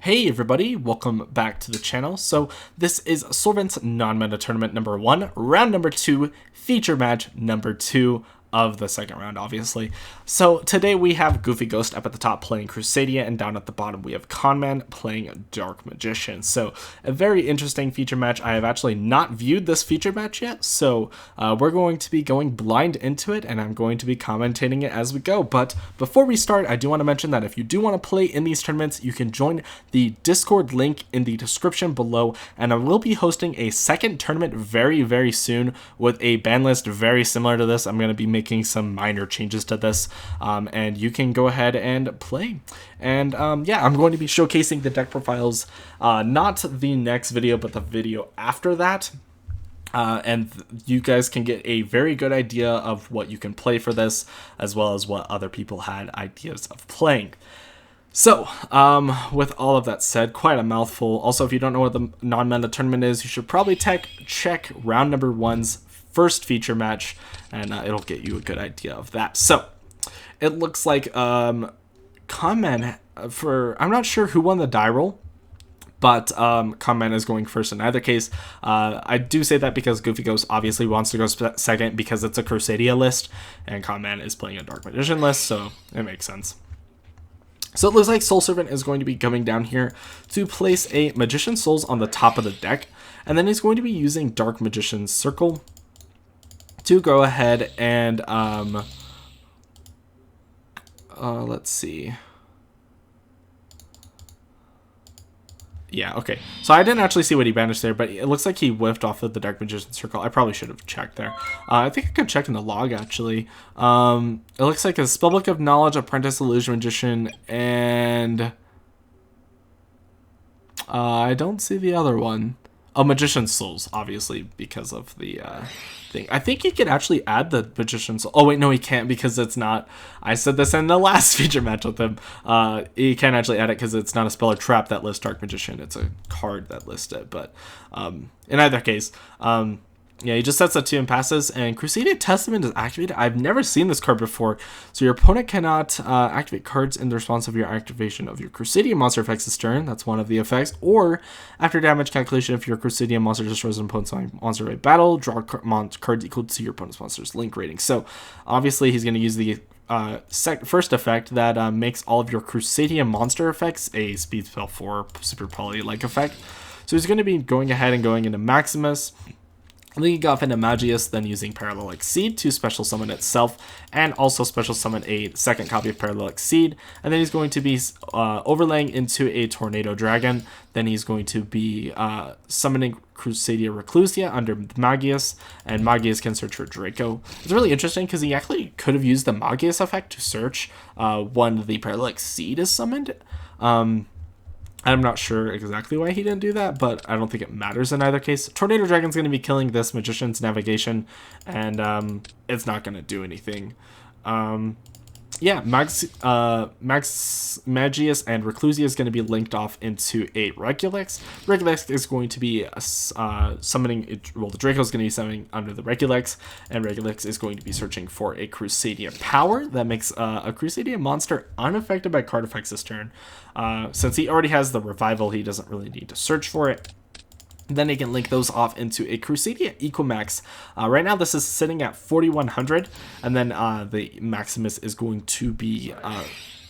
Hey everybody, welcome back to the channel. So this is Sorbent's non-meta tournament number 1, round number 2, feature match number 2 of the second round, obviously. So today we have Goofy Ghost up at the top playing Crusadia, and down at the bottom we have Conman playing Dark Magician. So a very interesting feature match. I have actually not viewed this feature match yet, so we're going to be going blind into it, and I'm going to be commentating it as we go. But before we start, I do want to mention that if you do want to play in these tournaments, you can join the Discord link in the description below, and I will be hosting a second tournament very soon with a ban list very similar to this. I'm going to be making some minor changes to this, and you can go ahead and play. And yeah, I'm going to be showcasing the deck profiles, not the next video, but the video after that. And you guys can get a very good idea of what you can play for this, as well as what other people had ideas of playing. So, with all of that said, quite a mouthful. Also, if you don't know what the non-meta tournament is, you should probably check round number 1's first feature match, and it'll get you a good idea of that. So, it looks like Conman, I'm not sure who won the die roll, but Conman is going first in either case. I do say that because Goofy Ghost obviously wants to go second because it's a Crusadia list, and Conman is playing a Dark Magician list, so it makes sense. So it looks like Soul Servant is going to be coming down here to place a Magician Souls on the top of the deck, and then he's going to be using Dark Magician's Circle to go ahead and, let's see. Yeah, okay. So I didn't actually see what he banished there, but it looks like he whiffed off of the Dark Magician's Circle. I probably should have checked there. I think I could check in the log, actually. It looks like a Spellbook of Knowledge, Apprentice Illusion Magician, and I don't see the other one. Oh, Magician's Souls, obviously, because of the thing. I think he could actually add the Magician's Souls. Oh, wait, no, he can't because it's not. I said this in the last feature match with him. He can't actually add it because it's not a spell or trap that lists Dark Magician. It's a card that lists it. But in either case, yeah, he just sets that 2 and passes, and Crusadia Testament is activated. I've never seen this card before. So your opponent cannot activate cards in the response of your activation of your Crusadia monster effects this turn. That's one of the effects. Or after damage calculation, if your Crusadia monster destroys an opponent's monster by battle, draw cards equal to your opponent's monster's link rating. So obviously he's going to use the first effect that makes all of your Crusadia monster effects a speed spell 4 super poly-like effect. So he's going to be going ahead and going into Maximus, leading off into Magius, then using Parallel Exceed to special summon itself, and also special summon a second copy of Parallel Exceed. And then he's going to be overlaying into a Tornado Dragon. Then he's going to be summoning Crusadia Reclusia under Magius, and Magius can search for Draco. It's really interesting because he actually could have used the Magius effect to search when the Parallel Exceed is summoned. I'm not sure exactly why he didn't do that, but I don't think it matters in either case. Tornado Dragon's going to be killing this Magician's Navigation, and it's not going to do anything. Yeah, Magius and Reclusia is going to be linked off into a Regulix. Regulix is going to be summoning, well, the Draco is going to be summoning under the Regulix, and Regulix is going to be searching for a Crusadia power that makes a Crusadia monster unaffected by card effects this turn. Since he already has the Revival, he doesn't really need to search for it. Then he can link those off into a Crusadia Equimax. Right now this is sitting at 4,100, and then the Maximus is going to be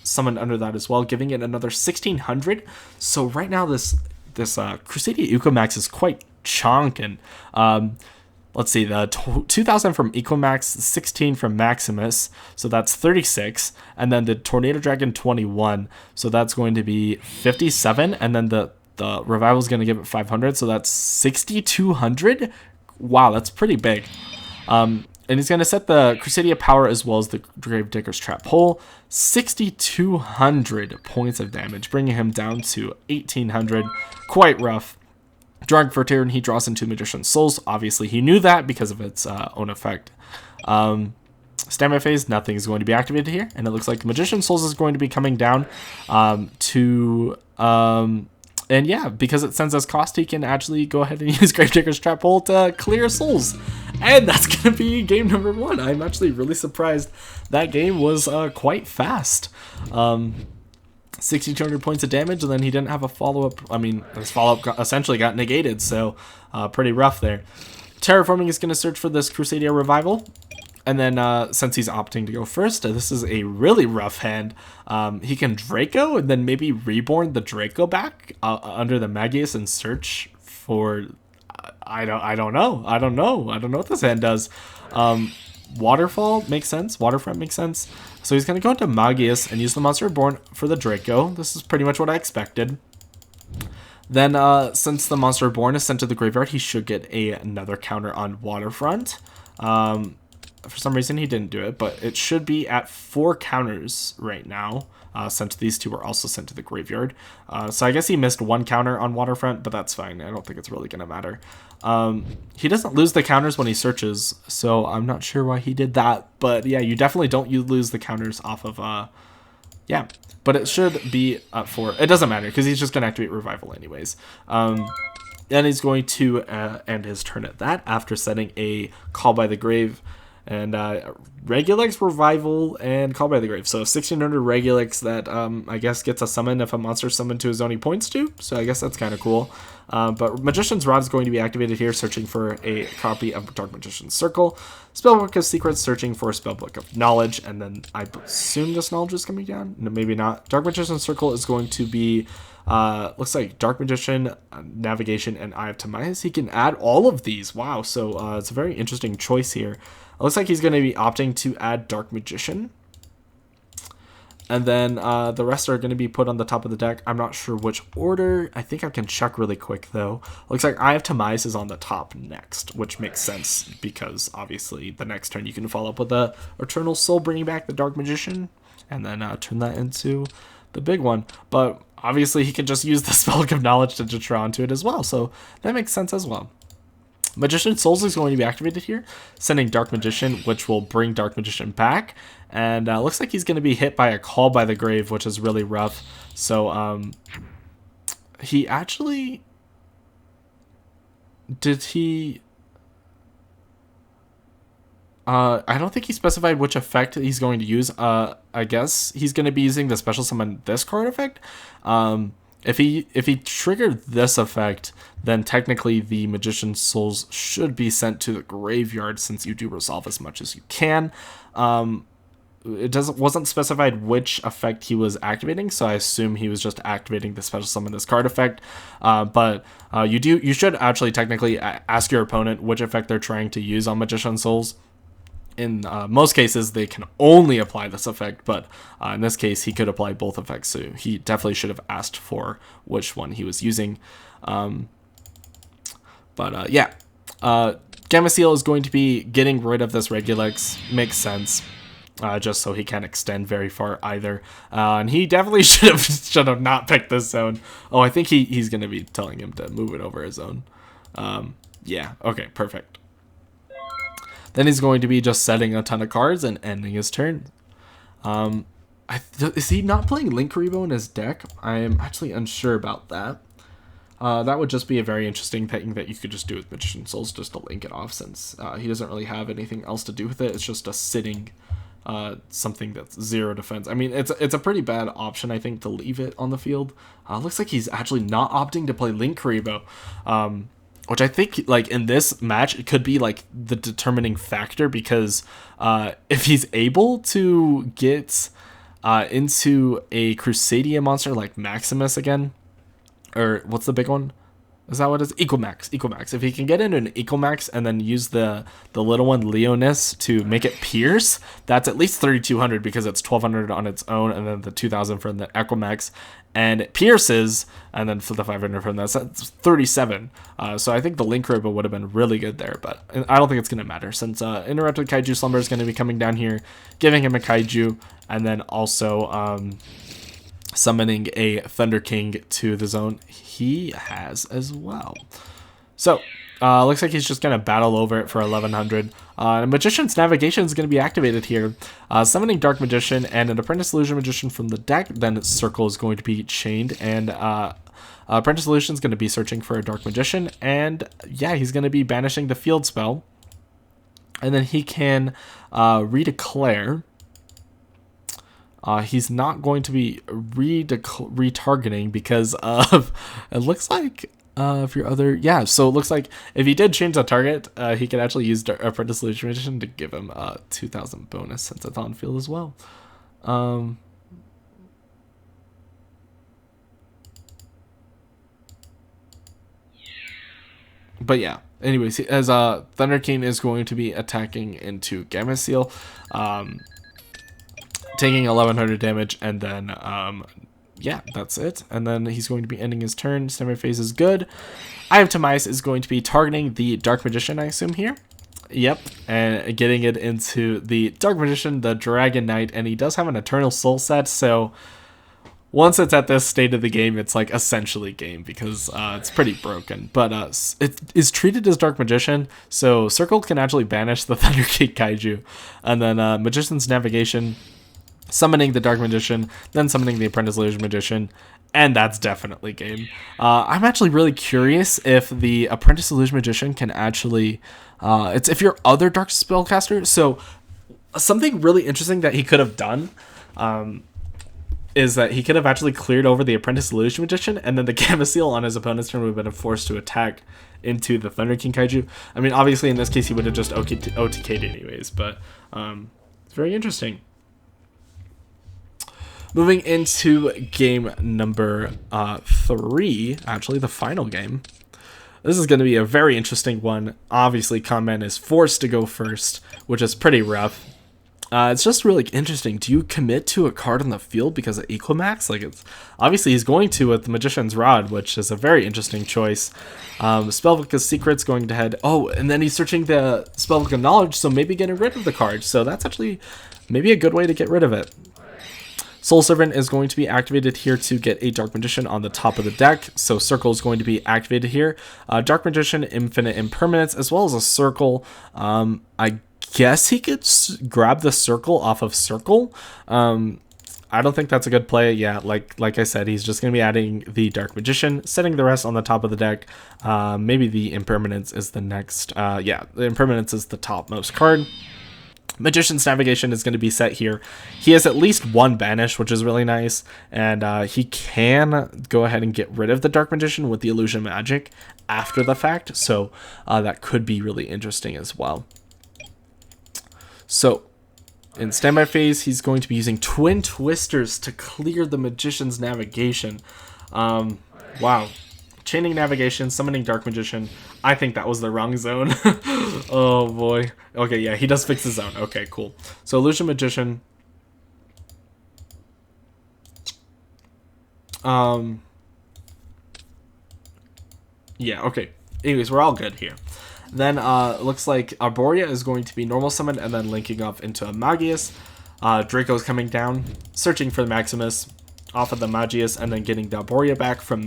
summoned under that as well, giving it another 1,600. So right now this Crusadia Equimax is quite chonking. Let's see, the 2,000 from Equimax, 16 from Maximus, so that's 36, and then the Tornado Dragon 21, so that's going to be 57, and then the Revival is going to give it 500, so that's 6,200. Wow, that's pretty big. And he's going to set the Crusadia power as well as the Gravedigger's Trap Hole. 6,200 points of damage, bringing him down to 1,800. Quite rough. Drawing for a turn, he draws into Magician's Souls. Obviously, he knew that because of its own effect. Standby phase, nothing is going to be activated here, and it looks like Magician's Souls is going to be coming down and yeah, because it sends us cost, he can actually go ahead and use Gravedigger's Trap Hole to clear souls. And that's going to be game number 1. I'm actually really surprised that game was quite fast. 6,200 points of damage, and then he didn't have a follow-up. I mean, his follow-up essentially got negated, so pretty rough there. Terraforming is going to search for this Crusadia Revival. And then since he's opting to go first, this is a really rough hand. He can Draco and then maybe Reborn the Draco back under the Magius and search for... I don't know what this hand does. Waterfall makes sense. Waterfront makes sense. So he's going to go into Magius and use the Monster Reborn for the Draco. This is pretty much what I expected. Then since the Monster Reborn is sent to the graveyard, he should get another counter on Waterfront. For some reason he didn't do it, but it should be at 4 counters right now, since these 2 were also sent to the graveyard. So I guess he missed 1 counter on Waterfront, but that's fine. I don't think it's really going to matter. He doesn't lose the counters when he searches, so I'm not sure why he did that. But yeah, you definitely don't lose the counters off of... yeah, but it should be at 4. It doesn't matter, because he's just going to activate Revival anyways. Then he's going to end his turn at that after setting a Call by the Grave. And Regulix, Revival, and Call by the Grave. So 1,600 Regulix that I guess gets a summon if a monster summoned to his own he points to. So I guess that's kind of cool. But Magician's Rod is going to be activated here, searching for a copy of Dark Magician's Circle. Spellbook of Secrets, searching for a Spellbook of Knowledge. And then I assume this knowledge is coming down. No, maybe not. Dark Magician's Circle is going to be... looks like Dark Magician, Navigation, and Eye of Timaeus. He can add all of these. Wow, so it's a very interesting choice here. It looks like he's going to be opting to add Dark Magician. And then the rest are going to be put on the top of the deck. I'm not sure which order. I think I can check really quick, though. Looks like Eye of Timaeus is on the top next, which makes sense because, obviously, the next turn you can follow up with the Eternal Soul, bringing back the Dark Magician, and then turn that into the big one. But obviously, he can just use the Spellbook of Knowledge to draw onto it as well, so that makes sense as well. Magician Souls is going to be activated here, sending Dark Magician, which will bring Dark Magician back. And looks like he's going to be hit by a Call by the Grave, which is really rough. So he actually... Did he... I don't think he specified which effect he's going to use. I guess he's going to be using the special summon this card effect. If he triggered this effect, then technically the Magician's Souls should be sent to the graveyard since you do resolve as much as you can. It wasn't specified which effect he was activating, so I assume he was just activating the special summon this card effect. But you should actually technically ask your opponent which effect they're trying to use on Magician's Souls. In most cases, they can only apply this effect, but in this case, he could apply both effects, so he definitely should have asked for which one he was using. Yeah, Gamma Seal is going to be getting rid of this Regulix. Makes sense, just so he can't extend very far either. And he definitely should have not picked this zone. Oh, I think he's going to be telling him to move it over his zone. Yeah, okay, perfect. Then he's going to be just setting a ton of cards and ending his turn. Is he not playing Link Karibo in his deck? I am actually unsure about that. That would just be a very interesting thing that you could just do with Magician Souls, just to link it off, since he doesn't really have anything else to do with it. It's just a sitting something that's 0 defense. I mean, it's a pretty bad option, I think, to leave it on the field. Looks like he's actually not opting to play Link Karibo. Which I think, like, in this match, it could be, like, the determining factor, because if he's able to get into a Crusadia monster like Maximus again, or what's the big one? Is that what it is? Equamax. If he can get into an Equamax and then use the little one, Leonis, to make it pierce, that's at least 3,200 because it's 1,200 on its own, and then the 2,000 from the Equamax. And it pierces, and then for the 500 from that's 37. So I think the Link Karibo would have been really good there, but I don't think it's going to matter, since Interrupted Kaiju Slumber is going to be coming down here, giving him a Kaiju, and then also summoning a Thunder King to the zone he has as well. So looks like he's just going to battle over it for 1,100. Magician's Navigation is going to be activated here, summoning Dark Magician and an Apprentice Illusion Magician from the deck. Then its Circle is going to be chained, and Apprentice Illusion is going to be searching for a Dark Magician, and yeah, he's going to be banishing the field spell, and then he can redeclare he's not going to be retargeting because of, it looks like, if your other, yeah, so it looks like if he did change the target, he could actually use Apprentice Illusion Magician to give him a 2,000 bonus since it's on field as well. But yeah, anyways, as Thunder King is going to be attacking into Gamma Seal, taking 1100 damage, and then yeah, that's it. And then he's going to be ending his turn. Standby phase is good. Eye of Timaeus is going to be targeting the Dark Magician, I assume, here. Yep, and getting it into the Dark Magician, the Dragon Knight, and he does have an Eternal Soul set, so once it's at this state of the game, it's like essentially game because it's pretty broken. But it is treated as Dark Magician, so Circle can actually banish the Thunder King Kaiju, and then Magician's Navigation, summoning the Dark Magician, then summoning the Apprentice Illusion Magician, and that's definitely game. I'm actually really curious if the Apprentice Illusion Magician can actually, it's if your other Dark Spellcaster, so something really interesting that he could have done, is that he could have actually cleared over the Apprentice Illusion Magician, and then the Gamma Seal on his opponent's turn would have been forced to attack into the Thunder King Kaiju. I mean, obviously in this case he would have just OTK'd anyways, but it's very interesting. Moving into game number 3, actually the final game. This is going to be a very interesting one. Obviously, Conman is forced to go first, which is pretty rough. It's just really interesting. Do you commit to a card on the field because of Equimax? Like, it's obviously he's going to with the Magician's Rod, which is a very interesting choice. Spellbook of Secrets going to head. Oh, and then he's searching the Spellbook of Knowledge, so maybe getting rid of the card. So that's actually maybe a good way to get rid of it. Soul Servant is going to be activated here to get a Dark Magician on the top of the deck. So Circle is going to be activated here. Dark Magician, Infinite Impermanence, as well as a Circle. I guess he could grab the Circle off of Circle. I don't think that's a good play. Yeah, like I said, he's just going to be adding the Dark Magician, setting the rest on the top of the deck. Maybe the Impermanence is the next. Yeah, the Impermanence is the topmost card. Magician's Navigation is going to be set here. He has at least one banish, which is really nice, and he can go ahead and get rid of the Dark Magician with the Illusion Magic after the fact, so that could be really interesting as well. So in standby phase, he's going to be using Twin Twisters to clear the Magician's Navigation. Wow. Chaining Navigation, summoning Dark Magician. I think that was the wrong zone. Oh boy. Okay, yeah, he does fix the zone. Okay, cool. So Illusion Magician. Yeah, okay. Anyways, we're all good here. Then looks like Arborea is going to be normal summoned and then linking off into a Magius. Draco's coming down, searching for the Maximus off of the Magius, and then getting the Arborea back from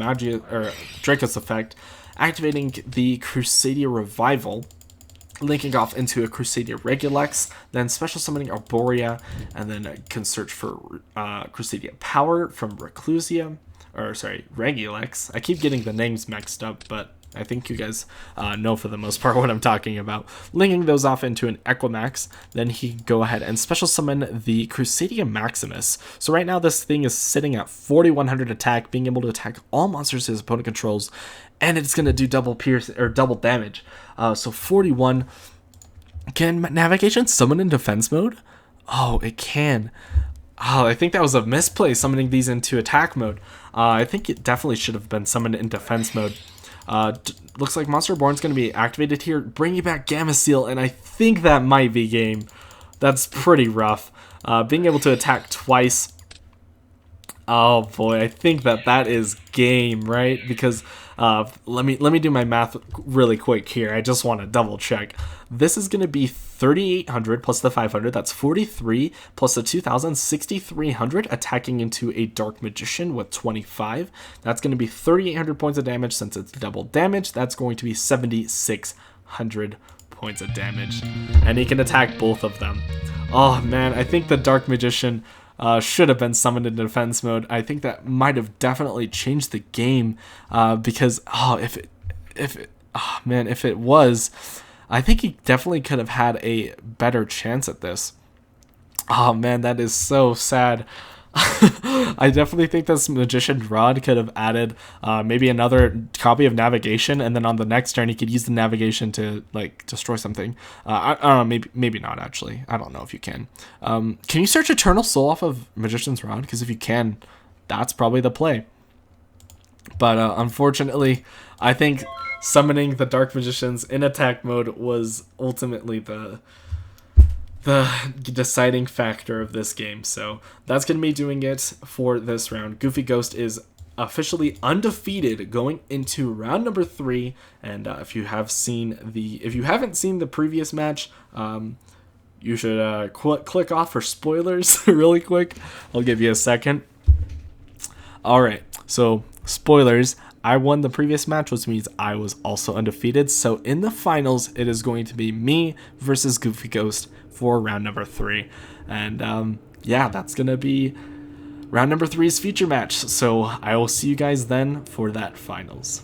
Draco's effect, activating the Crusadia Revival, linking off into a Crusadia Regulex, then special summoning Arborea, and then can search for Crusadia Power from Regulex. I keep getting the names mixed up, but I think you guys know for the most part what I'm talking about. Linking those off into an Equimax, then he can go ahead and special summon the Crusadia Maximus. So right now this thing is sitting at 4100 attack, being able to attack all monsters his opponent controls, and it's going to do double damage. So 41. Can Navigation summon in defense mode? Oh, it can. Oh, I think that was a misplay, summoning these into attack mode. I think it definitely should have been summoned in defense mode. Looks like Monster Reborn's going to be activated here, bringing back Gamma Seal, and I think that might be game. That's pretty rough. Being able to attack twice. Oh boy, I think that is game, right? Because let me do my math really quick here. I just want to double check. This is going to be 3,800 plus the 500. That's 43 plus the 2,000, 6,300 attacking into a Dark Magician with 25. That's going to be 3,800 points of damage since it's double damage. That's going to be 7,600 points of damage. And he can attack both of them. Oh man, I think the Dark Magician should have been summoned in defense mode. I think that might have definitely changed the game because if it was, I think he definitely could have had a better chance at this. Oh man, that is so sad. I definitely think this magician's rod could have added maybe another copy of navigation, and then on the next turn he could use the navigation to like destroy something. I don't know, maybe not actually. I don't know if you can. Can you search Eternal Soul off of magician's rod? Because if you can, that's probably the play. But unfortunately, I think summoning the Dark Magicians in attack mode was ultimately the deciding factor of this game. So that's going to be doing it for this round. Goofy Ghost is officially undefeated going into round number 3. And if you haven't seen the previous match, you should click off for spoilers really quick. I'll give you a second. All right, so spoilers. I won the previous match, which means I was also undefeated. So in the finals, it is going to be me versus Goofy Ghost for round number 3. And yeah, that's going to be round number 3's feature match. So I will see you guys then for that finals.